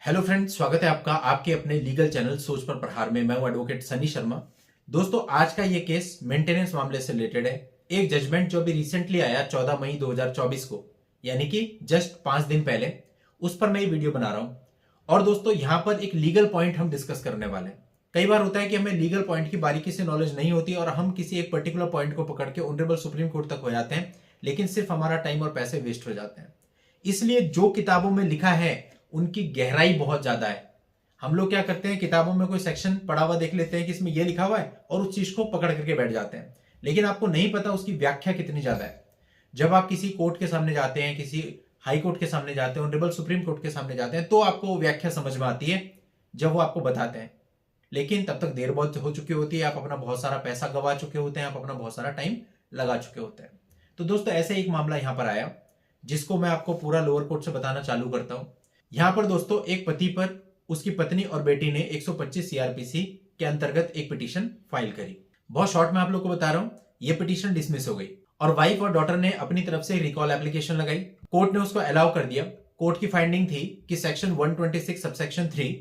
Hello friends, स्वागत है आपका आपके अपने लीगल चैनल सोच पर प्रहार में। मैं हूं एडवोकेट सनी शर्मा। दोस्तों, आज का ये केस मेंटेनेंस मामले से रिलेटेड है। एक जजमेंट जो अभी रिसेंटली आया 14 मई 2024 को, यानी कि जस्ट 5 दिन पहले, उस पर मैं ये वीडियो बना रहा हूं। और दोस्तों, यहां पर एक लीगल पॉइंट हम डिस्कस करने वाले हैं। कई बार होता है कि हमें लीगल पॉइंट की बारीकी से नॉलेज नहीं होती और हम किसी एक पर्टिकुलर पॉइंट को पकड़ के ऑनरेबल सुप्रीम कोर्ट तक हो जाते हैं, लेकिन सिर्फ हमारा टाइम और पैसे वेस्ट हो जाते हैं। इसलिए जो किताबों में लिखा है उनकी गहराई बहुत ज्यादा है। हम लोग क्या करते हैं, किताबों में कोई सेक्शन पढ़ा हुआ देख लेते हैं कि इसमें यह लिखा हुआ है और उस चीज को पकड़ करके बैठ जाते हैं, लेकिन आपको नहीं पता उसकी व्याख्या कितनी ज्यादा है। जब आप किसी कोर्ट के सामने जाते हैं, किसी हाई कोर्ट के सामने जाते हैं, ऑनरेबल सुप्रीम कोर्ट के सामने जाते हैं, तो आपको व्याख्या समझ में आती है जब वो आपको बताते हैं। लेकिन तब तक देर बहुत हो चुकी होती है, आप अपना बहुत सारा पैसा गवा चुके होते हैं, आप अपना बहुत सारा टाइम लगा चुके होते हैं। तो दोस्तों, ऐसे एक मामला यहां पर आया जिसको मैं आपको पूरा लोअर कोर्ट से बताना चालू करता हूं। यहां पर दोस्तों, एक पति पर उसकी पत्नी और बेटी ने 125 सीआरपीसी के अंतर्गत एक पिटीशन फाइल करी। बहुत शॉर्ट में आप लोग को बता रहा हूं, यह पिटीशन डिसमिस हो गई और वाइफ और डॉटर ने अपनी तरफ से रिकॉल एप्लीकेशन लगाई। कोर्ट ने उसको अलाउ कर दिया। कोर्ट की फाइंडिंग थी कि सेक्शन 126 सबसेक्शन 3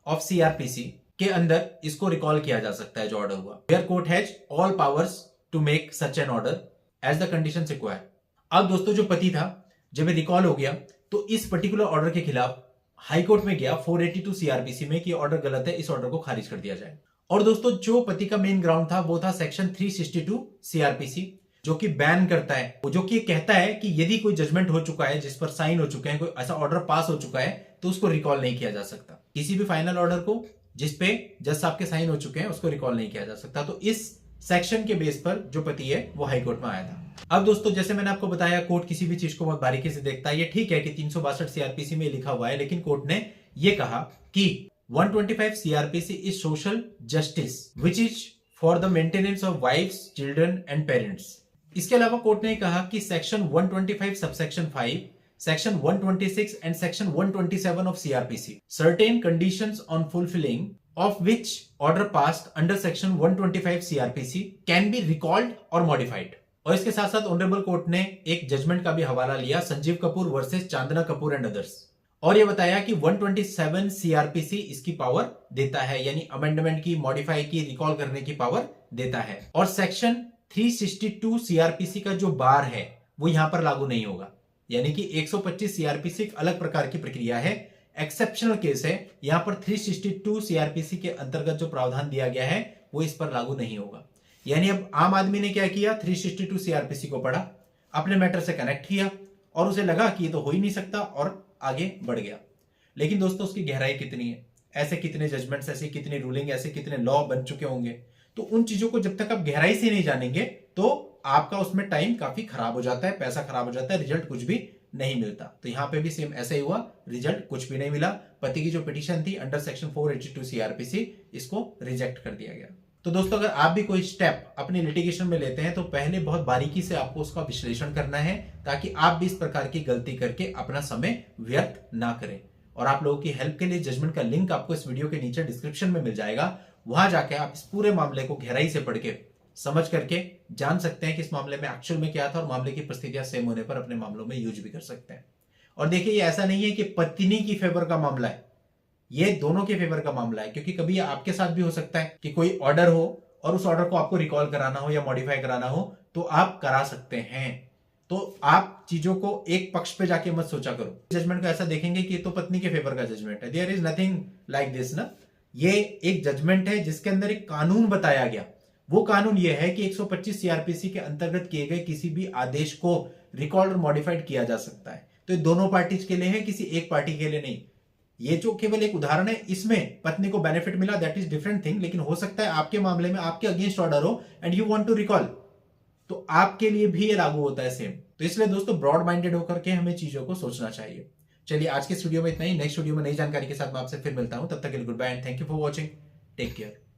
ऑफ सीआरपीसी के अंदर इसको रिकॉल किया जा सकता है जो ऑर्डर हुआ। Where court has all powers to make such an order as the condition required. अब दोस्तों, जो पति था, जब रिकॉल हो गया तो इस पर्टिकुलर ऑर्डर के खिलाफ हाई कोर्ट में गया 482 सीआरपीसी में कि ऑर्डर गलत है, इस ऑर्डर को खारिज कर दिया जाए। और दोस्तों, जो पति का मेन ग्राउंड था वो था सेक्शन 362 सीआरपीसी, जो कि बैन करता है, जो कि कहता है कि यदि कोई जजमेंट हो चुका है जिस पर साइन हो चुके हैं, कोई ऐसा ऑर्डर पास हो चुका है, तो उसको रिकॉल नहीं किया जा सकता। किसी भी फाइनल ऑर्डर को जिसपे जज साहब के साइन हो चुके हैं उसको रिकॉल नहीं किया जा सकता। तो इस सेक्शन के बेस पर जो पति है वो हाई कोर्ट में आया था। अब दोस्तों, जैसे मैंने आपको बताया, कोर्ट किसी भी चीज को बहुत बारीकी से देखता है। ये ठीक है कि 362 सीआरपीसी में लिखा हुआ है, लेकिन कोर्ट ने यह कहा कि 125 CrPC is social justice which is for the maintenance of wifes, children and parents. इसके अलावा कोर्ट ने कहा कि section 125 subsection 5, section 126 and section 127 of CrPC certain conditions on fulfilling of which order passed under section 125 CRPC can be recalled or modified। और इसके साथ साथ honourable court ने एक जजमेंट का भी हवाला लिया, Sanjeev Kapoor versus Chandana Kapoor and others, और यह बताया कि 127 सीआरपीसी इसकी पावर देता है, यानी अमेंडमेंट की, मॉडिफाई की, रिकॉल करने की पावर देता है। और सेक्शन 362 सीआरपीसी का जो बार है वो यहां पर लागू नहीं होगा, यानी कि 125 सीआरपीसी एक अलग प्रकार की प्रक्रिया है, एक्सेप्शनल केस है। यहां पर 362 सीआरपीसी के अंतर्गत जो प्रावधान दिया गया है वो इस पर लागू नहीं होगा। यानी अब आम आदमी ने क्या किया, 362 सीआरपीसी को पढ़ा, अपने मैटर से कनेक्ट किया और उसे लगा कि ये तो हो ही नहीं सकता और आगे बढ़ गया। लेकिन दोस्तों, उसकी गहराई कितनी है, ऐसे कितने जजमेंट्स, ऐसे कितने रूलिंग, ऐसे कितने लॉ बन चुके होंगे। तो उन चीजों को जब तक आप गहराई से नहीं जानेंगे तो आपका उसमें टाइम काफी खराब हो जाता है, पैसा खराब हो जाता है, रिजल्ट कुछ भी नहीं मिलता। तो यहां पे भी सेम ऐसा ही हुआ, रिजल्ट कुछ भी नहीं मिला। पति की जो पिटीशन थी अंडर सेक्शन 482 सीआरपीसी, इसको रिजेक्ट कर दिया गया। तो दोस्तों, अगर आप भी कोई स्टेप अपनी लिटिगेशन में लेते हैं तो पहले बहुत बारीकी से आपको उसका विश्लेषण करना है, ताकि आप भी इस प्रकार की गलती करके अपना समय व्यर्थ ना करें। और आप लोगों की हेल्प के लिए जजमेंट का लिंक आपको इस वीडियो के नीचे डिस्क्रिप्शन में मिल जाएगा। वहां जाके आप इस पूरे मामले को गहराई से पढ़ के, समझ करके जान सकते हैं कि इस मामले में एक्चुअल में क्या था, और मामले की परिस्थितियां सेम होने पर अपने मामलों में यूज भी कर सकते हैं। और देखिए, ये ऐसा नहीं है कि पत्नी की फेवर का मामला है, ये दोनों के फेवर का मामला है, क्योंकि कभी आपके साथ भी हो सकता है कि कोई ऑर्डर हो और उस ऑर्डर को आपको रिकॉल कराना हो या मॉडिफाई कराना हो, तो आप करा सकते हैं। तो आप चीजों को एक पक्ष पे जाके मत सोचा करो। जजमेंट को ऐसा देखेंगे कि ये तो पत्नी के फेवर का जजमेंट है। There is nothing like this ना। ये एक जजमेंट है जिसके अंदर एक कानून बताया गया। वो कानून ये है कि 125 सीआरपीसी के अंतर्गत किए गए किसी भी आदेश को रिकॉल्ड और मॉडिफाइड किया जा सकता है। तो ये दोनों पार्टीज के लिए है, किसी एक पार्टी के लिए नहीं। ये जो केवल एक उदाहरण है, इसमें पत्नी को बेनिफिट मिला, दैट इज डिफरेंट थिंग। लेकिन हो सकता है आपके मामले में आपके अगेंस्ट ऑर्डर हो and you want to recall, तो आपके लिए भी ये लागू होता है सेम। तो इसलिए दोस्तों, ब्रॉड माइंडेड होकर के हमें चीजों को सोचना चाहिए। चलिए, आज के इस वीडियो में इतना ही। नेक्स्ट वीडियो में नई जानकारी के साथ मैं आपसे फिर मिलता हूं। तब तक के लिए good bye and thank you for watching. Take care.